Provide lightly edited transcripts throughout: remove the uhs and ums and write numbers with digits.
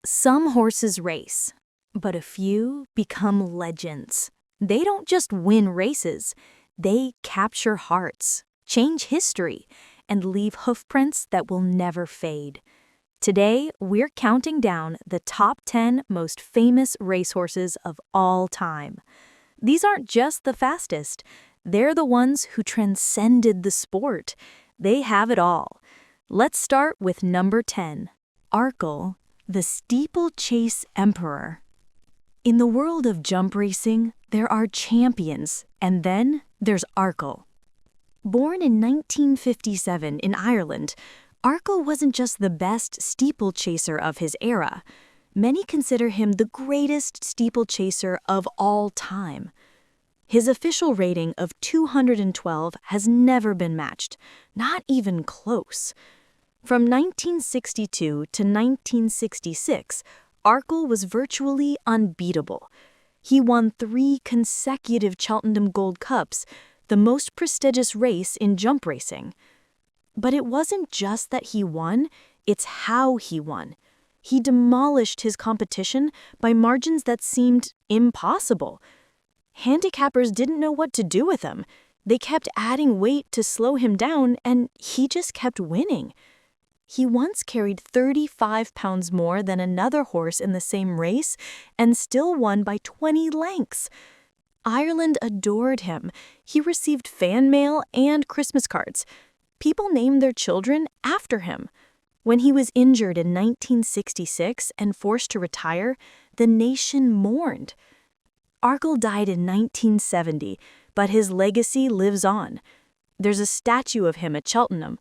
Some horses race, but a few become legends. They don't just win races, they capture hearts, change history, and leave hoofprints that will never fade. Today, we're counting down the top 10 most famous racehorses of all time. These aren't just the fastest, they're the ones who transcended the sport. They have it all. Let's start with number 10, Arkle, the steeplechase emperor. In the world of jump racing, there are champions, and then there's Arkle. Born in 1957 in Ireland, Arkle wasn't just the best steeplechaser of his era. Many consider him the greatest steeplechaser of all time. His official rating of 212 has never been matched, not even close. From 1962 to 1966, Arkle was virtually unbeatable. He won 3 consecutive Cheltenham Gold Cups, the most prestigious race in jump racing. But it wasn't just that he won, it's how he won. He demolished his competition by margins that seemed impossible. Handicappers didn't know what to do with him. They kept adding weight to slow him down, and he just kept winning. He once carried 35 pounds more than another horse in the same race and still won by 20 lengths. Ireland adored him. He received fan mail and Christmas cards. People named their children after him. When he was injured in 1966 and forced to retire, the nation mourned. Arkle died in 1970, but his legacy lives on. There's a statue of him at Cheltenham,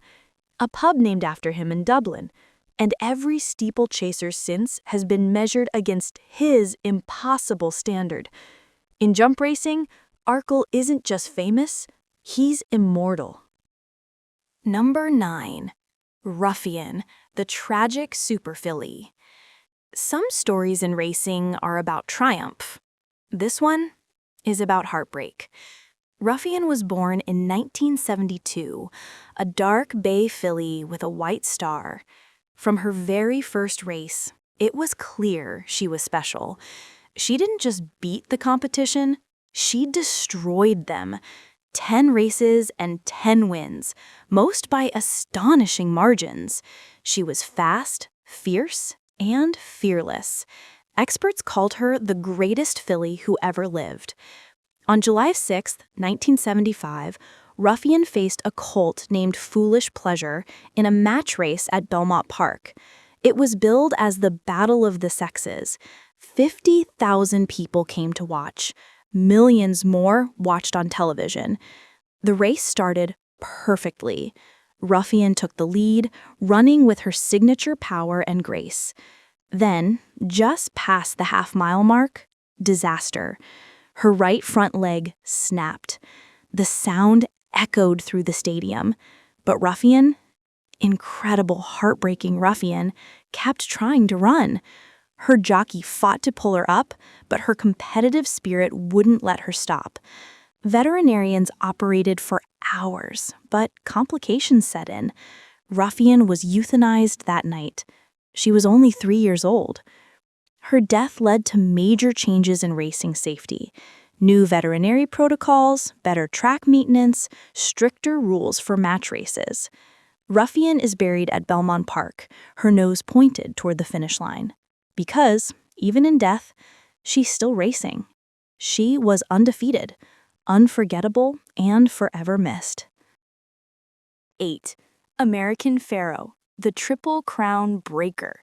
a pub named after him in Dublin, and every steeplechaser since has been measured against his impossible standard. In jump racing, Arkle isn't just famous, he's immortal. Number 9. Ruffian, the tragic super filly. Some stories in racing are about triumph. This one is about heartbreak. Ruffian was born in 1972, a dark bay filly with a white star. From her very first race, it was clear she was special. She didn't just beat the competition, she destroyed them. 10 races and 10 wins, most by astonishing margins. She was fast, fierce, and fearless. Experts called her the greatest filly who ever lived. On July 6, 1975, Ruffian faced a colt named Foolish Pleasure in a match race at Belmont Park. It was billed as the Battle of the Sexes. 50,000 people came to watch. Millions more watched on television. The race started perfectly. Ruffian took the lead, running with her signature power and grace. Then, just past the half-mile mark, disaster. Her right front leg snapped. The sound echoed through the stadium. But Ruffian, incredible, heartbreaking Ruffian, kept trying to run. Her jockey fought to pull her up, but her competitive spirit wouldn't let her stop. Veterinarians operated for hours, but complications set in. Ruffian was euthanized that night. She was only 3 years old. Her death led to major changes in racing safety. New veterinary protocols, better track maintenance, stricter rules for match races. Ruffian is buried at Belmont Park, her nose pointed toward the finish line. Because, even in death, she's still racing. She was undefeated, unforgettable, and forever missed. 8. American Pharoah, the Triple Crown breaker.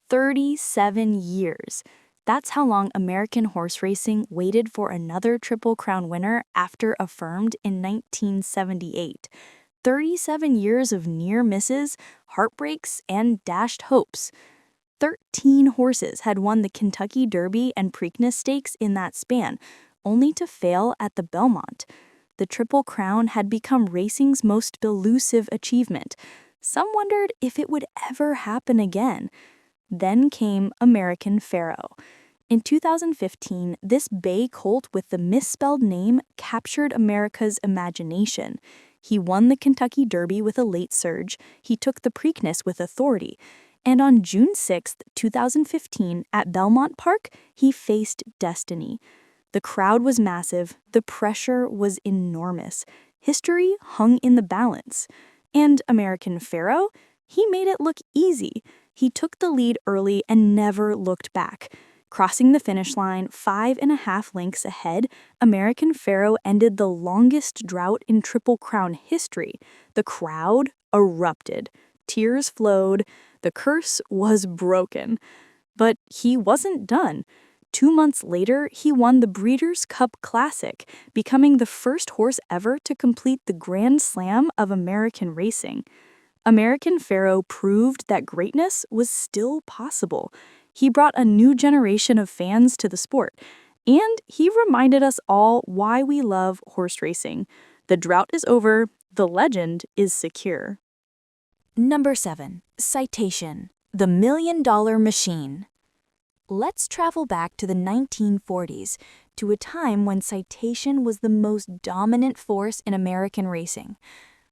37 years. That's how long American horse racing waited for another Triple Crown winner after affirmed in 1978. 37 years of near misses, heartbreaks, and dashed hopes. 13 horses had won the Kentucky Derby and Preakness Stakes in that span, only to fail at the Belmont. The Triple Crown had become racing's most elusive achievement. Some wondered if it would ever happen again. Then came American Pharoah. In 2015, this bay colt with the misspelled name captured America's imagination. He won the Kentucky Derby with a late surge. He took the Preakness with authority. And on June 6, 2015, at Belmont Park, he faced destiny. The crowd was massive, the pressure was enormous. History hung in the balance. And American Pharoah, he made it look easy. He took the lead early and never looked back. Crossing the finish line 5.5 lengths ahead, American Pharoah ended the longest drought in Triple Crown history. The crowd erupted. Tears flowed. The curse was broken. But he wasn't done. 2 months later, he won the Breeders' Cup Classic, becoming the first horse ever to complete the Grand Slam of American racing. American Pharoah proved that greatness was still possible. He brought a new generation of fans to the sport, and he reminded us all why we love horse racing. The drought is over, the legend is secure. Number 7. Citation: The $1 Million Machine. Let's travel back to the 1940s, to a time when Citation was the most dominant force in American racing.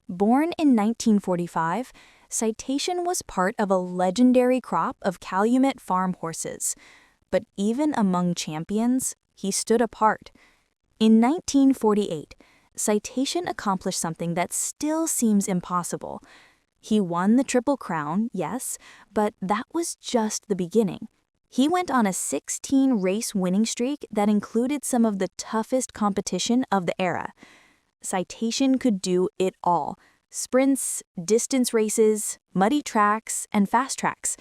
Born in 1945, Citation was part of a legendary crop of Calumet farm horses. But even among champions, he stood apart. In 1948, Citation accomplished something that still seems impossible. He won the Triple Crown, yes, but that was just the beginning. He went on a 16-race winning streak that included some of the toughest competition of the era. Citation could do it all: sprints, distance races, muddy tracks, and fast tracks.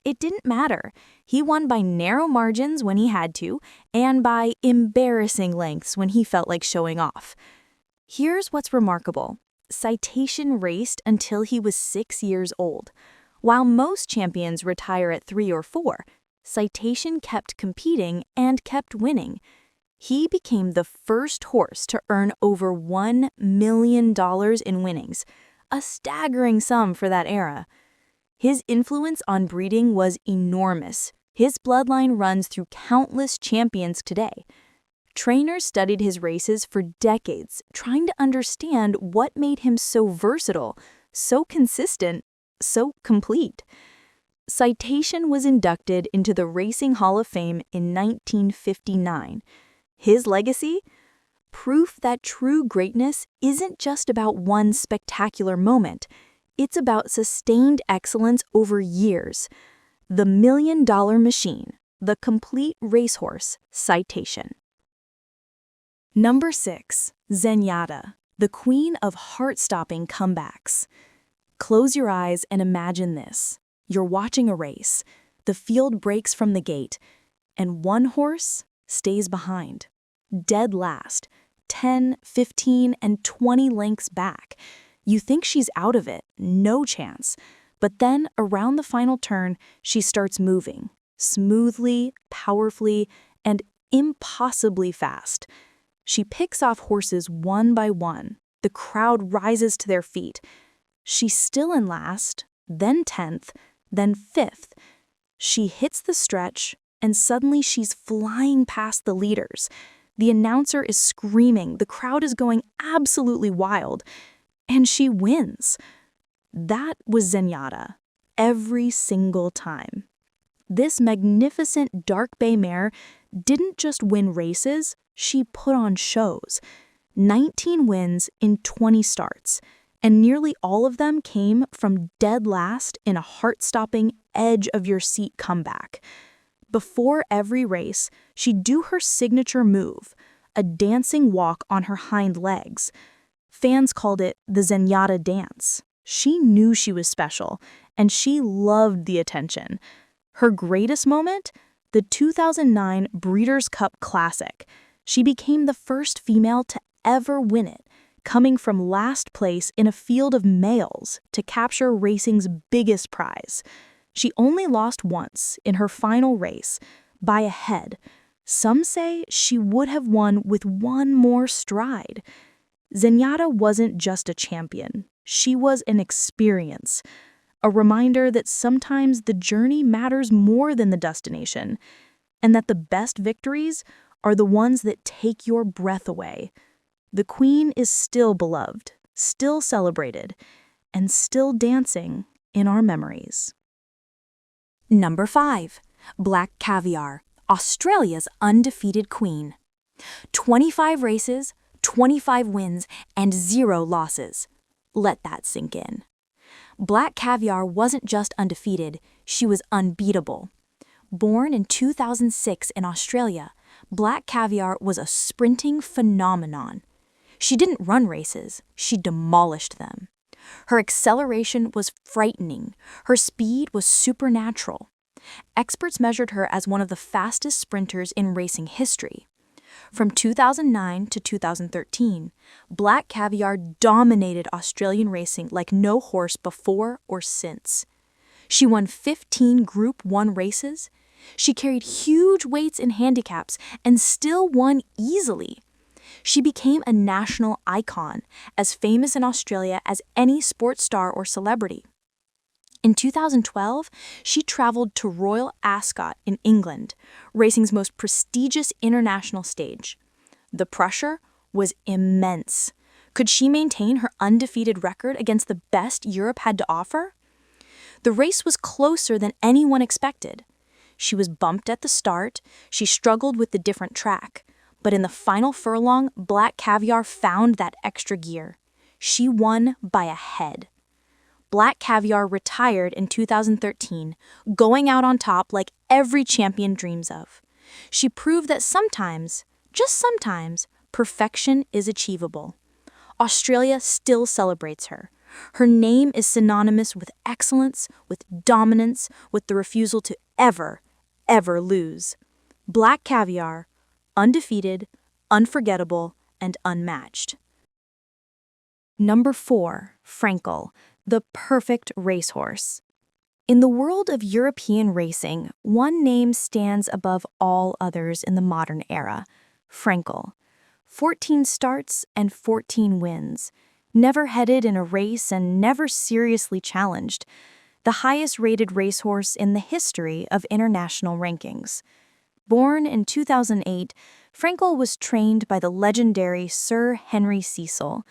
It didn't matter. He won by narrow margins when he had to, and by embarrassing lengths when he felt like showing off. Here's what's remarkable. Citation raced until he was 6 years old. While most champions retire at 3 or 4, Citation kept competing and kept winning. He became the first horse to earn over $1 million in winnings, a staggering sum for that era. His influence on breeding was enormous. His bloodline runs through countless champions today. Trainers studied his races for decades, trying to understand what made him so versatile, so consistent, so complete. Citation was inducted into the Racing Hall of Fame in 1959. His legacy? Proof that true greatness isn't just about one spectacular moment. It's about sustained excellence over years. The $1 Million Machine, the complete racehorse, Citation. Number 6. Zenyatta, the queen of heart-stopping comebacks. Close your eyes and imagine this. You're watching a race. The field breaks from the gate, and one horse stays behind, dead last, 10, 15, and 20 lengths back. You think she's out of it, no chance. But then, around the final turn, she starts moving, smoothly, powerfully, and impossibly fast. She picks off horses one by one. The crowd rises to their feet. She's still in last, then 10th, then 5th. She hits the stretch, and suddenly she's flying past the leaders. The announcer is screaming, the crowd is going absolutely wild, and she wins. That was Zenyatta, every single time. This magnificent dark bay mare didn't just win races, she put on shows. 19 wins in 20 starts, and nearly all of them came from dead last in a heart-stopping, edge-of-your-seat comeback. Before every race, she'd do her signature move, a dancing walk on her hind legs. Fans called it the Zenyatta dance. She knew she was special, and she loved the attention. Her greatest moment? The 2009 Breeders' Cup Classic. She became the first female to ever win it, coming from last place in a field of males to capture racing's biggest prize. She only lost once in her final race, by a head. Some say she would have won with one more stride. Zenyatta wasn't just a champion. She was an experience, a reminder that sometimes the journey matters more than the destination, and that the best victories are the ones that take your breath away. The Queen is still beloved, still celebrated, and still dancing in our memories. Number 5. Black Caviar, Australia's undefeated queen. 25 races, 25 wins, and 0 losses. Let that sink in. Black Caviar wasn't just undefeated, she was unbeatable. Born in 2006 in Australia, Black Caviar was a sprinting phenomenon. She didn't run races, she demolished them. Her acceleration was frightening. Her speed was supernatural. Experts measured her as one of the fastest sprinters in racing history. From 2009 to 2013, Black Caviar dominated Australian racing like no horse before or since. She won 15 Group 1 races. She carried huge weights in handicaps and still won easily. She became a national icon, as famous in Australia as any sports star or celebrity. In 2012, she traveled to Royal Ascot in England, racing's most prestigious international stage. The pressure was immense. Could she maintain her undefeated record against the best Europe had to offer? The race was closer than anyone expected. She was bumped at the start, she struggled with the different track, but in the final furlong, Black Caviar found that extra gear. She won by a head. Black Caviar retired in 2013, going out on top like every champion dreams of. She proved that sometimes, just sometimes, perfection is achievable. Australia still celebrates her. Her name is synonymous with excellence, with dominance, with the refusal to ever, ever lose. Black Caviar, undefeated, unforgettable, and unmatched. Number 4. Frankel, the perfect racehorse. In the world of European racing, one name stands above all others in the modern era: Frankel. 14 starts and 14 wins. Never headed in a race and never seriously challenged. The highest-rated racehorse in the history of international rankings. Born in 2008, Frankel was trained by the legendary Sir Henry Cecil.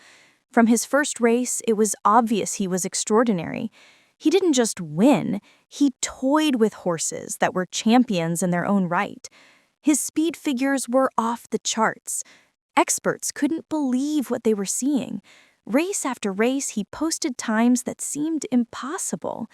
From his first race, it was obvious he was extraordinary. He didn't just win, he toyed with horses that were champions in their own right. His speed figures were off the charts. Experts couldn't believe what they were seeing. Race after race, he posted times that seemed impossible.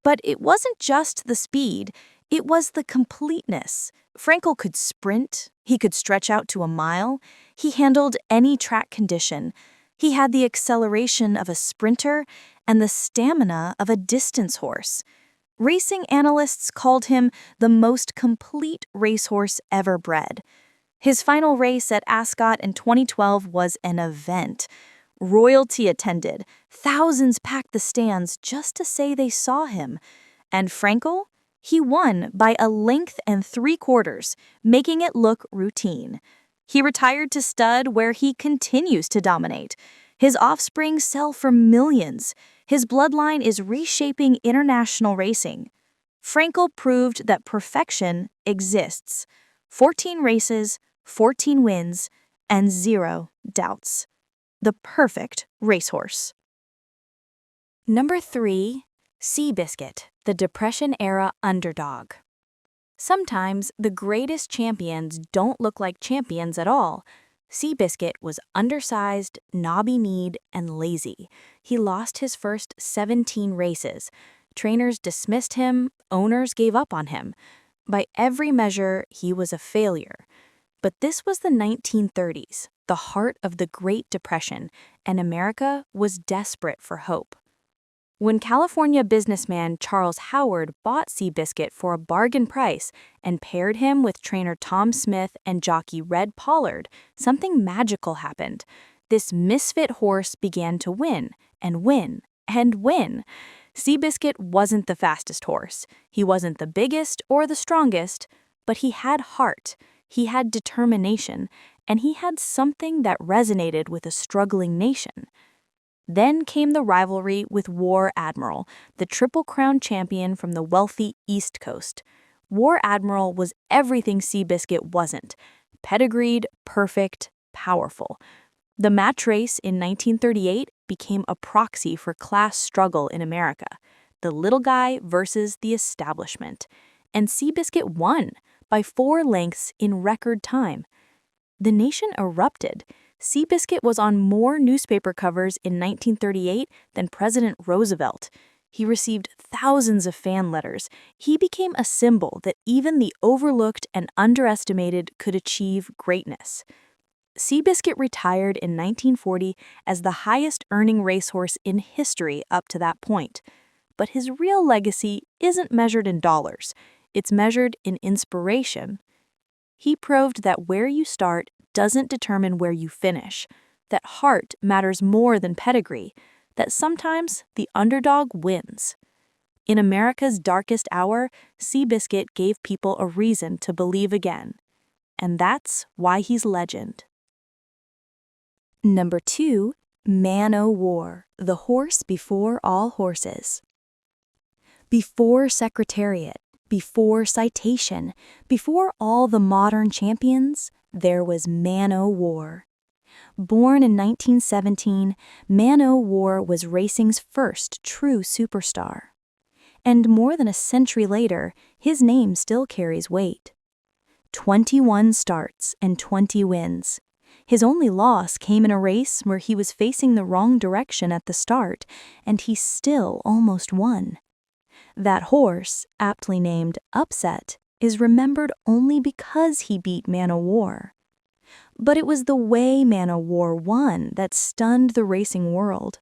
But it wasn't just the speed, it was the completeness. Frankel could sprint, he could stretch out to a mile, he handled any track condition. He had the acceleration of a sprinter and the stamina of a distance horse. Racing analysts called him the most complete racehorse ever bred. His final race at Ascot in 2012 was an event. Royalty attended, thousands packed the stands just to say they saw him. And Frankel? He won by a length and 3/4, making it look routine. He retired to stud, where he continues to dominate. His offspring sell for millions. His bloodline is reshaping international racing. Frankel proved that perfection exists. 14 races, 14 wins, and 0 doubts. The perfect racehorse. Number 3. Seabiscuit, the Depression-era underdog. Sometimes the greatest champions don't look like champions at all. Seabiscuit was undersized, knobby-kneed, and lazy. He lost his first 17 races. Trainers dismissed him, owners gave up on him. By every measure, he was a failure. But this was the 1930s, the heart of the Great Depression, and America was desperate for hope. When California businessman Charles Howard bought Seabiscuit for a bargain price and paired him with trainer Tom Smith and jockey Red Pollard, something magical happened. This misfit horse began to win, and win, and win. Seabiscuit wasn't the fastest horse. He wasn't the biggest or the strongest, but he had heart, he had determination, and he had something that resonated with a struggling nation. Then came the rivalry with War Admiral, the Triple Crown champion from the wealthy East Coast. War Admiral was everything Seabiscuit wasn't: pedigreed, perfect, powerful. The match race in 1938 became a proxy for class struggle in America. the little guy versus the establishment. And Seabiscuit won by 4 lengths in record time. The nation erupted. Seabiscuit was on more newspaper covers in 1938 than President Roosevelt. He received thousands of fan letters. He became a symbol that even the overlooked and underestimated could achieve greatness. Seabiscuit retired in 1940 as the highest-earning racehorse in history up to that point. But his real legacy isn't measured in dollars. It's measured in inspiration. He proved that where you start doesn't determine where you finish, that heart matters more than pedigree, that sometimes the underdog wins. In America's darkest hour, Seabiscuit gave people a reason to believe again. And that's why he's legend. Number 2, Man-O-War, the horse before all horses. Before Secretariat, before Citation, before all the modern champions, there was Man-O-War. Born in 1917, Man-O-War was racing's first true superstar. And more than a century later, his name still carries weight. 21 starts and 20 wins. His only loss came in a race where he was facing the wrong direction at the start, and he still almost won. That horse, aptly named Upset, is remembered only because he beat Man-O-War. But it was the way Man-O-War won that stunned the racing world.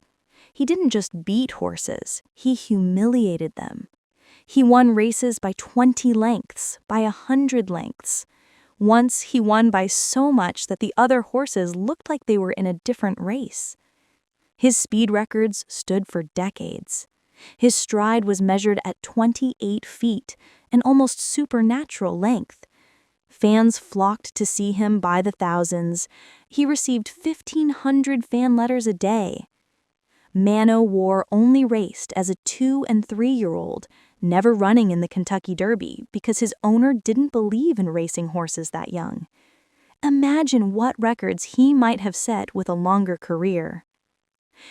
He didn't just beat horses, he humiliated them. He won races by 20 lengths, by 100 lengths. Once he won by so much that the other horses looked like they were in a different race. His speed records stood for decades. His stride was measured at 28 feet, an almost supernatural length. Fans flocked to see him by the thousands. He received 1,500 fan letters a day. Man-O-War only raced as a 2- and 3-year-old, never running in the Kentucky Derby because his owner didn't believe in racing horses that young. Imagine what records he might have set with a longer career.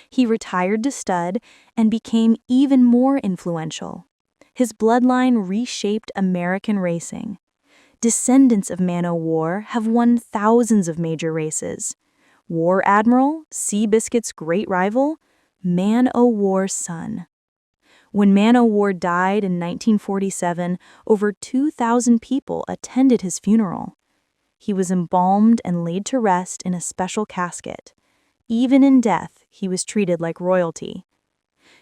He retired to stud and became even more influential. His bloodline reshaped American racing. Descendants of Man-O-War have won thousands of major races. War Admiral, Seabiscuit's great rival, Man-O-War's son. When Man-O-War died in 1947, over 2,000 people attended his funeral. He was embalmed and laid to rest in a special casket. Even in death, he was treated like royalty.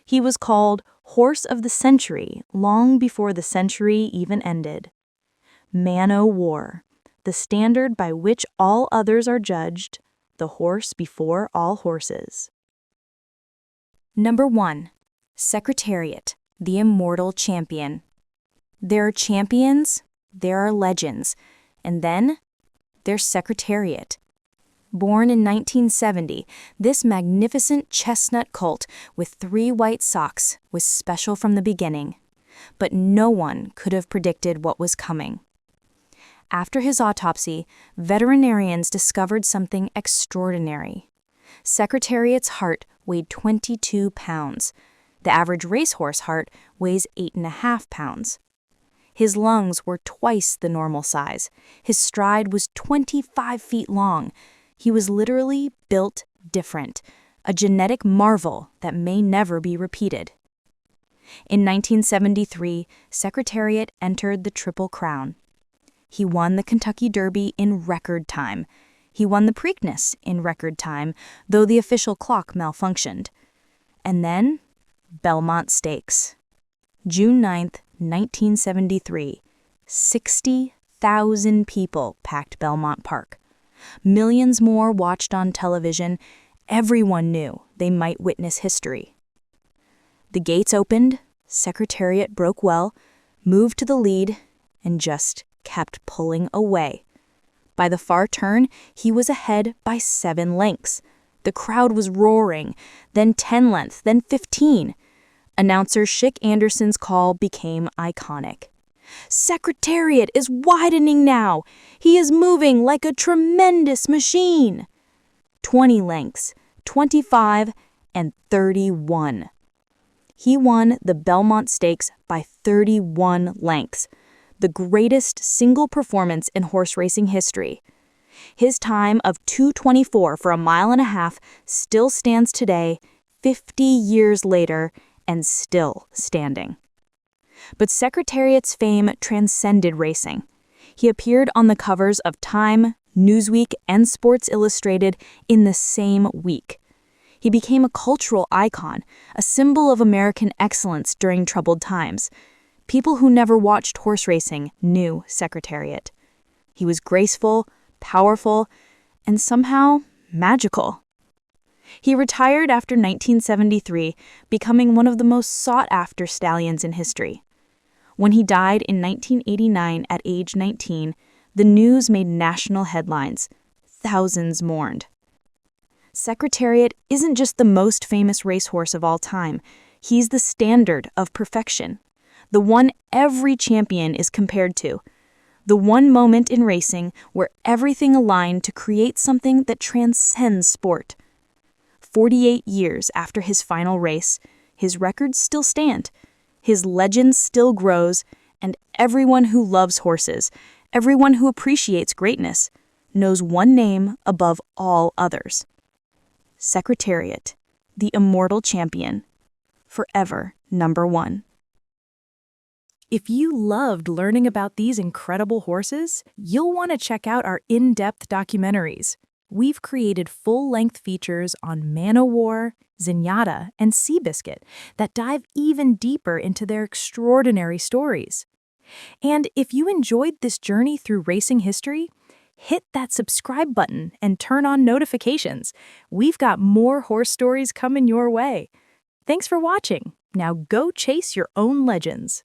He was called Horse of the Century long before the century even ended. Man-O-War, the standard by which all others are judged, the horse before all horses. Number 1. Secretariat, the immortal champion. There are champions, there are legends, and then there's Secretariat. Born in 1970, this magnificent chestnut colt with 3 white socks was special from the beginning. But no one could have predicted what was coming. After his autopsy, veterinarians discovered something extraordinary. Secretariat's heart weighed 22 pounds. The average racehorse heart weighs 8.5 pounds. His lungs were twice the normal size. His stride was 25 feet long. He was literally built different, a genetic marvel that may never be repeated. In 1973, Secretariat entered the Triple Crown. He won the Kentucky Derby in record time. He won the Preakness in record time, though the official clock malfunctioned. And then, Belmont Stakes. June 9th, 1973. 60,000 people packed Belmont Park. Millions more watched on television. Everyone knew they might witness history. The gates opened, Secretariat broke well, moved to the lead, and just kept pulling away. By the far turn, he was ahead by 7 lengths. The crowd was roaring, then 10 lengths, then 15. Announcer Schick Anderson's call became iconic. Secretariat is widening now. He is moving like a tremendous machine. 20 lengths, 25, and 31. He won the Belmont Stakes by 31 lengths, the greatest single performance in horse racing history. His time of 2:24 for a mile and a half still stands today, 50 years later, and still standing. But Secretariat's fame transcended racing. He appeared on the covers of Time, Newsweek, and Sports Illustrated in the same week. He became a cultural icon, a symbol of American excellence during troubled times. People who never watched horse racing knew Secretariat. He was graceful, powerful, and somehow magical. He retired after 1973, becoming one of the most sought-after stallions in history. When he died in 1989 at age 19, the news made national headlines. Thousands mourned. Secretariat isn't just the most famous racehorse of all time. He's the standard of perfection, the one every champion is compared to, the one moment in racing where everything aligned to create something that transcends sport. 48 years after his final race, his records still stand, his legend still grows, and everyone who loves horses, everyone who appreciates greatness, knows one name above all others. Secretariat, the immortal champion, forever #1. If you loved learning about these incredible horses, you'll want to check out our in-depth documentaries. We've created full-length features on Man O' War, Zenyatta, and Seabiscuit that dive even deeper into their extraordinary stories. And if you enjoyed this journey through racing history, hit that subscribe button and turn on notifications. We've got more horse stories coming your way. Thanks for watching. Now go chase your own legends.